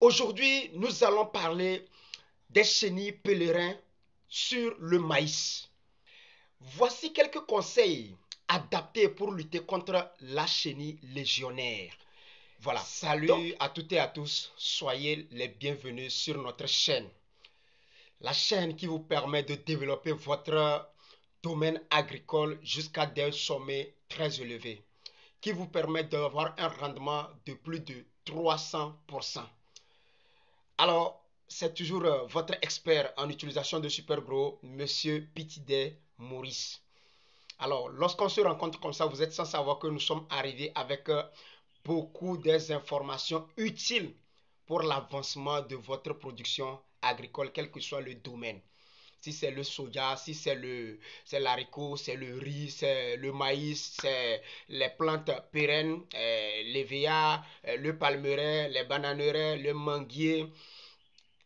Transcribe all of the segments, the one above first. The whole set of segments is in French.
Aujourd'hui, nous allons parler des chenilles pèlerins sur le maïs. Voici quelques conseils adaptés pour lutter contre la chenille légionnaire. Voilà. Salut à toutes et à tous. Soyez les bienvenus sur notre chaîne. La chaîne qui vous permet de développer votre domaine agricole jusqu'à des sommets très élevés. Qui vous permet d'avoir un rendement de plus de 300%. Alors, c'est toujours votre expert en utilisation de SuperGrow, Monsieur Pitide Maurice. Alors, lorsqu'on se rencontre comme ça, vous êtes sans savoir que nous sommes arrivés avec beaucoup d'informations utiles pour l'avancement de votre production agricole, quel que soit le domaine. Si c'est le soja, si c'est l'haricot, c'est le riz, c'est le maïs, c'est les plantes pérennes, l'hévéa, le palmeraie, les bananeraies, le manguier.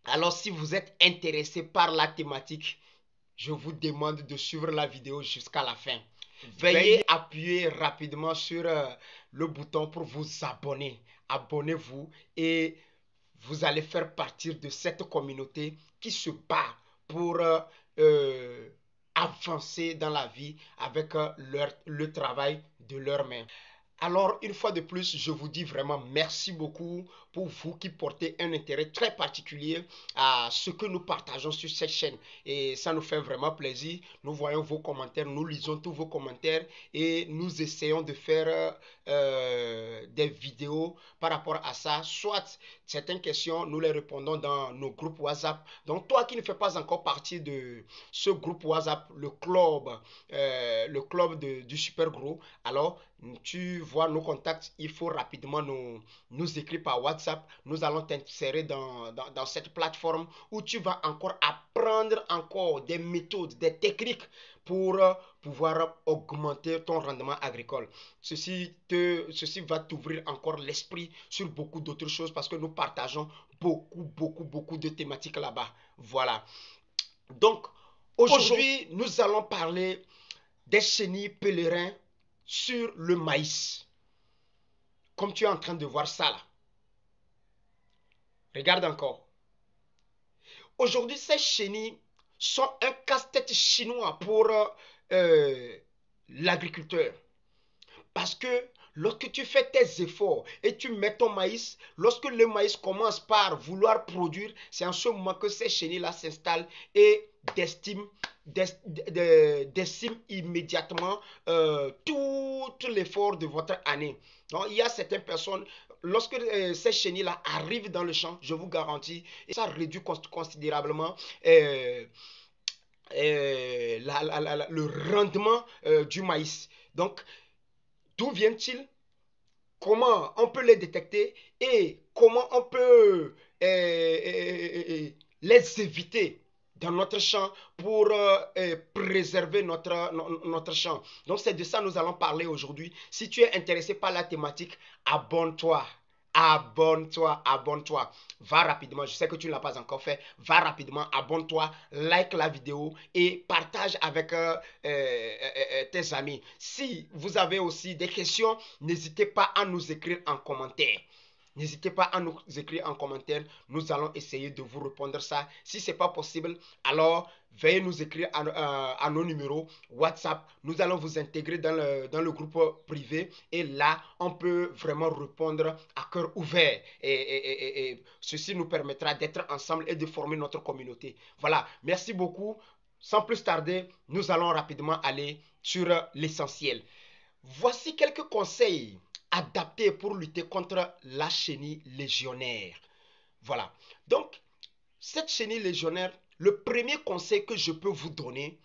Alors si vous êtes intéressé par la thématique, je vous demande de suivre la vidéo jusqu'à la fin. Veuillez appuyer rapidement sur le bouton pour vous abonner. Abonnez-vous et vous allez faire partie de cette communauté qui se bat pour avancer dans la vie avec le travail de leurs mains. Alors, une fois de plus, je vous dis vraiment merci beaucoup pour vous qui portez un intérêt très particulier à ce que nous partageons sur cette chaîne. Et ça nous fait vraiment plaisir. Nous voyons vos commentaires, nous lisons tous vos commentaires et nous essayons de faire des vidéos par rapport à ça. Soit certaines questions, nous les répondons dans nos groupes WhatsApp. Donc, toi qui ne fais pas encore partie de ce groupe WhatsApp, le club du SuperGrow, alors tu vois nos contacts, il faut rapidement nous écrire par WhatsApp. Nous allons t'insérer dans cette plateforme où tu vas encore apprendre encore des méthodes, des techniques pour pouvoir augmenter ton rendement agricole. Ceci va t'ouvrir encore l'esprit sur beaucoup d'autres choses parce que nous partageons beaucoup de thématiques là-bas. Voilà. Donc, aujourd'hui, nous allons parler des chenilles pèlerins sur le maïs. Comme tu es en train de voir ça là. Regarde encore. Aujourd'hui, ces chenilles sont un casse-tête chinois pour l'agriculteur. Parce que lorsque tu fais tes efforts et tu mets ton maïs, lorsque le maïs commence par vouloir produire, c'est en ce moment que ces chenilles-là s'installent et déciment immédiatement tout l'effort de votre année. Donc, il y a certaines personnes, lorsque ces chenilles-là arrivent dans le champ, je vous garantis, et ça réduit considérablement le rendement du maïs. Donc, d'où viennent-ils? Comment on peut les détecter et comment on peut les éviter dans notre champ pour préserver notre champ. Donc c'est de ça que nous allons parler aujourd'hui. Si tu es intéressé par la thématique, abonne-toi. Abonne-toi. Va rapidement, je sais que tu ne l'as pas encore fait. Va rapidement, abonne-toi, like la vidéo et partage avec tes amis. Si vous avez aussi des questions, n'hésitez pas à nous écrire en commentaire. N'hésitez pas à nous écrire en commentaire. Nous allons essayer de vous répondre ça. Si ce n'est pas possible, alors veuillez nous écrire à nos numéros WhatsApp. Nous allons vous intégrer dans le groupe privé. Et là, on peut vraiment répondre à cœur ouvert. Et ceci nous permettra d'être ensemble et de former notre communauté. Voilà. Merci beaucoup. Sans plus tarder, nous allons rapidement aller sur l'essentiel. Voici quelques conseils adaptés pour lutter contre la chenille légionnaire. Voilà. Donc, cette chenille légionnaire, le premier conseil que je peux vous donner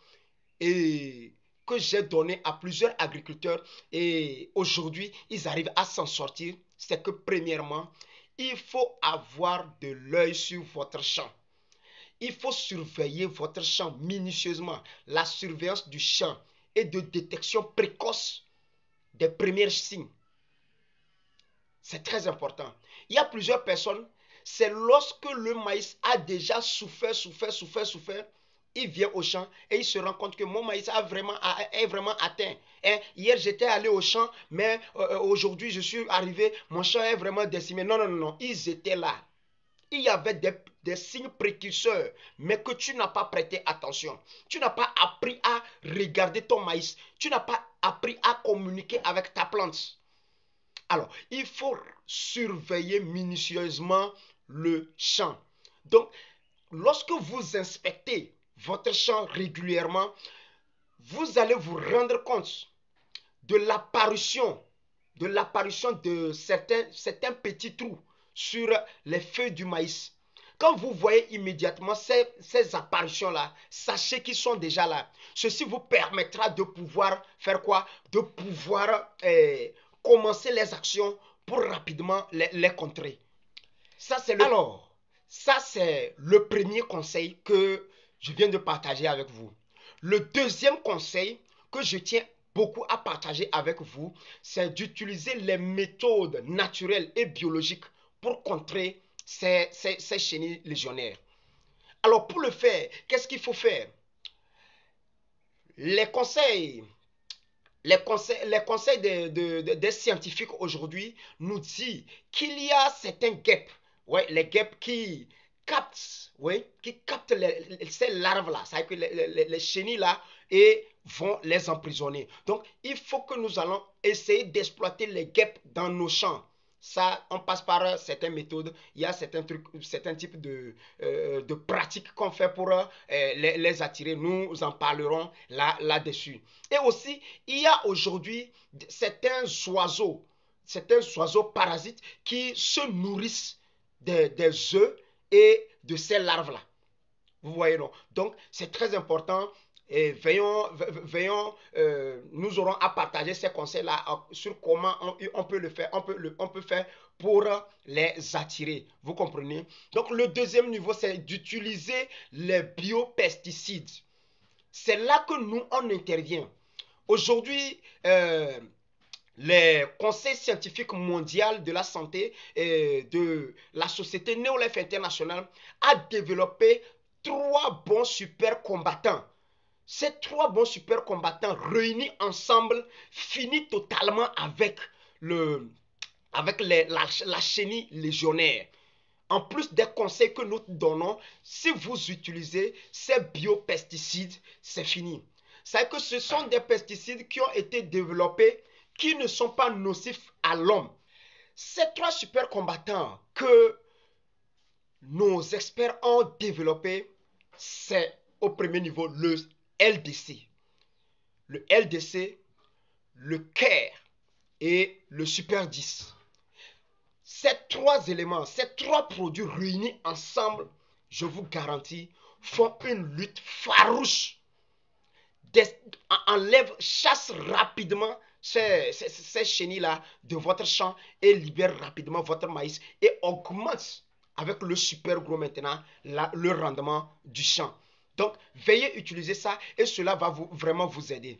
et que j'ai donné à plusieurs agriculteurs et aujourd'hui, ils arrivent à s'en sortir, c'est que premièrement, il faut avoir de l'œil sur votre champ. Il faut surveiller votre champ minutieusement. La surveillance du champ et de détection précoce des premiers signes. C'est très important. Il y a plusieurs personnes, c'est lorsque le maïs a déjà souffert, il vient au champ et il se rend compte que mon maïs est vraiment atteint. Hier, j'étais allé au champ, mais aujourd'hui, je suis arrivé, mon champ est vraiment décimé. Non, ils étaient là. il y avait des signes précurseurs, mais que tu n'as pas prêté attention. Tu n'as pas appris à regarder ton maïs. Tu n'as pas appris à communiquer avec ta plante. Alors, il faut surveiller minutieusement le champ. Donc, lorsque vous inspectez votre champ régulièrement, vous allez vous rendre compte de l'apparition de certains petits trous sur les feuilles du maïs. Quand vous voyez immédiatement ces apparitions-là, sachez qu'ils sont déjà là. Ceci vous permettra de pouvoir faire quoi? De pouvoir commencer les actions pour rapidement les contrer. Alors, ça c'est le premier conseil que je viens de partager avec vous. Le deuxième conseil que je tiens beaucoup à partager avec vous, c'est d'utiliser les méthodes naturelles et biologiques pour contrer ces chenilles légionnaires. Alors, pour le faire, qu'est-ce qu'il faut faire? Les conseils, les conseils des scientifiques aujourd'hui nous disent qu'il y a certains guêpes, ouais, les guêpes qui captent ces larves-là, c'est-à-dire que les chenilles-là, et vont les emprisonner. Donc, il faut que nous allons essayer d'exploiter les guêpes dans nos champs. Ça, on passe par certaines méthodes. Il y a certains trucs, certains types de pratiques qu'on fait pour les attirer. Nous en parlerons là-dessus. Et aussi, il y a aujourd'hui certains oiseaux parasites qui se nourrissent des œufs et de ces larves-là. Vous voyez, non? Donc, c'est très important. Et nous aurons à partager ces conseils-là sur comment on peut le faire, on peut faire pour les attirer. Vous comprenez? Donc, le deuxième niveau, c'est d'utiliser les biopesticides. C'est là que nous, on intervient. Aujourd'hui, les conseils scientifiques mondiaux de la santé et de la société Neolife International a développé 3 bons super combattants. Ces 3 bons super combattants réunis ensemble finissent totalement avec la chenille légionnaire. En plus des conseils que nous donnons, si vous utilisez ces biopesticides, c'est fini. C'est que ce sont des pesticides qui ont été développés, qui ne sont pas nocifs à l'homme. Ces 3 super combattants que nos experts ont développés, c'est au premier niveau le LDC. Le LDC, le CARE et le Super 10. Ces 3 éléments, ces 3 produits réunis ensemble, je vous garantis, font une lutte farouche. Chasse rapidement ces chenilles-là de votre champ et libère rapidement votre maïs et augmente avec le super gros maintenant le rendement du champ. Donc, veuillez utiliser ça et cela va vraiment vous aider.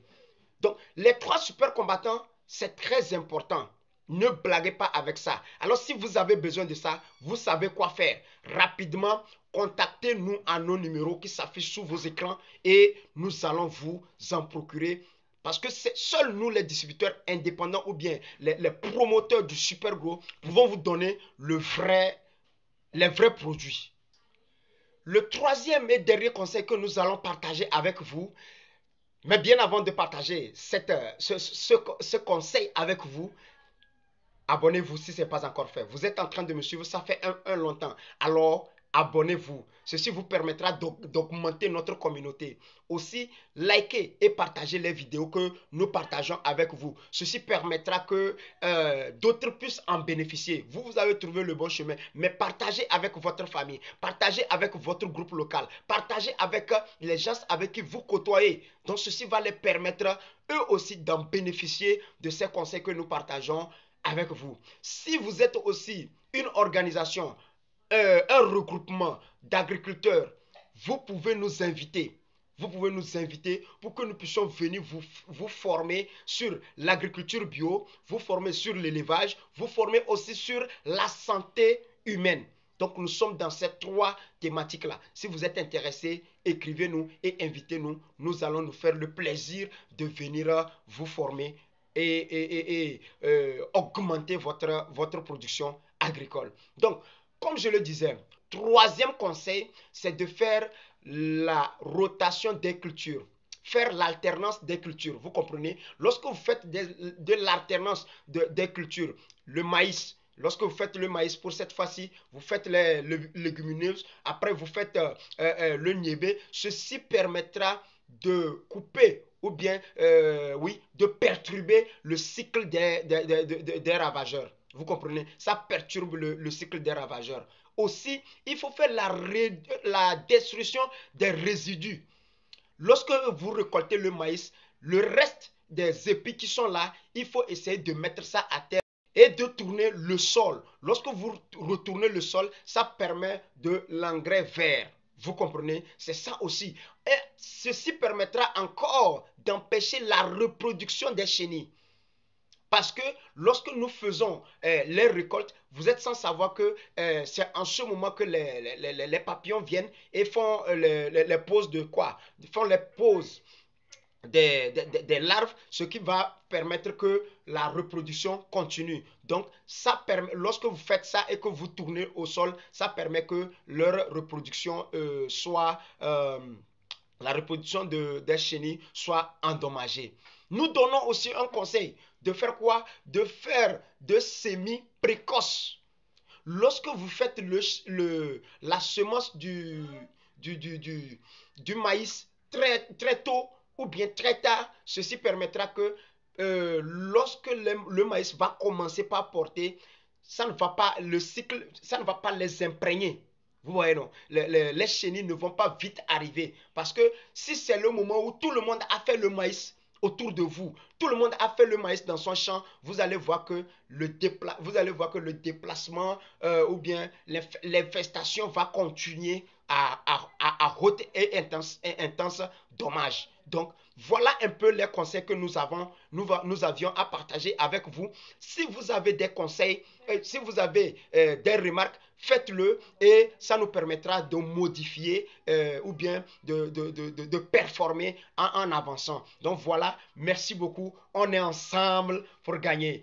Donc, les 3 super combattants, c'est très important. Ne blaguez pas avec ça. Alors, si vous avez besoin de ça, vous savez quoi faire. Rapidement, contactez-nous à nos numéros qui s'affichent sous vos écrans et nous allons vous en procurer. Parce que c'est seuls nous, les distributeurs indépendants ou bien les promoteurs du super gros, pouvons vous donner les vrais produits. Le troisième et dernier conseil que nous allons partager avec vous, mais bien avant de partager ce conseil avec vous, abonnez-vous si ce n'est pas encore fait. Vous êtes en train de me suivre, ça fait un longtemps. Alors, abonnez-vous. Ceci vous permettra d'augmenter notre communauté. Aussi, likez et partagez les vidéos que nous partageons avec vous. Ceci permettra que d'autres puissent en bénéficier. Vous avez trouvé le bon chemin, mais partagez avec votre famille, partagez avec votre groupe local, partagez avec les gens avec qui vous côtoyez. Donc, ceci va les permettre, eux aussi, d'en bénéficier de ces conseils que nous partageons avec vous. Si vous êtes aussi une organisation, un regroupement d'agriculteurs, vous pouvez nous inviter. Vous pouvez nous inviter pour que nous puissions venir vous former sur l'agriculture bio, vous former sur l'élevage, vous former aussi sur la santé humaine. Donc nous sommes dans ces 3 thématiques-là. Si vous êtes intéressé, écrivez-nous et invitez-nous. Nous allons nous faire le plaisir de venir vous former et augmenter votre production agricole. Donc, comme je le disais, Troisième conseil, c'est de faire la rotation des cultures. Faire l'alternance des cultures. Vous comprenez? Lorsque vous faites de l'alternance des cultures, le maïs, lorsque vous faites le maïs pour cette fois-ci, vous faites les légumineuses, après vous faites le niébé, ceci permettra de couper ou bien, oui, de perturber le cycle des ravageurs. Vous comprenez? Ça perturbe le cycle des ravageurs. Aussi, il faut faire la destruction des résidus. Lorsque vous récoltez le maïs, le reste des épis qui sont là, il faut essayer de mettre ça à terre et de tourner le sol. Lorsque vous retournez le sol, ça permet de l'engrais vert. Vous comprenez? C'est ça aussi. Et ceci permettra encore d'empêcher la reproduction des chenilles. Parce que lorsque nous faisons les récoltes, vous êtes sans savoir que c'est en ce moment que les papillons viennent et font les poses de quoi? Font les poses des larves, ce qui va permettre que la reproduction continue. Donc, ça permet, lorsque vous faites ça et que vous tournez au sol, ça permet que leur reproduction soit la reproduction des chenilles soit endommagée. Nous donnons aussi un conseil de faire quoi? De faire de semis précoces. Lorsque vous faites la semence du, du, du, du maïs très tôt ou bien très tard, ceci permettra que lorsque le maïs va commencer par porter, ça ne va pas, le cycle, ça ne va pas les imprégner. Vous voyez, non? Les chenilles ne vont pas vite arriver. Parce que si c'est le moment où tout le monde a fait le maïs autour de vous, tout le monde a fait le maïs dans son champ, vous allez voir que le déplacement ou bien l'infestation va continuer à haute et intense dommage. Donc, voilà un peu les conseils que nous avions à partager avec vous. Si vous avez des conseils, si vous avez des remarques, faites-le et ça nous permettra de modifier ou bien de performer en avançant. Donc voilà, merci beaucoup. On est ensemble pour gagner.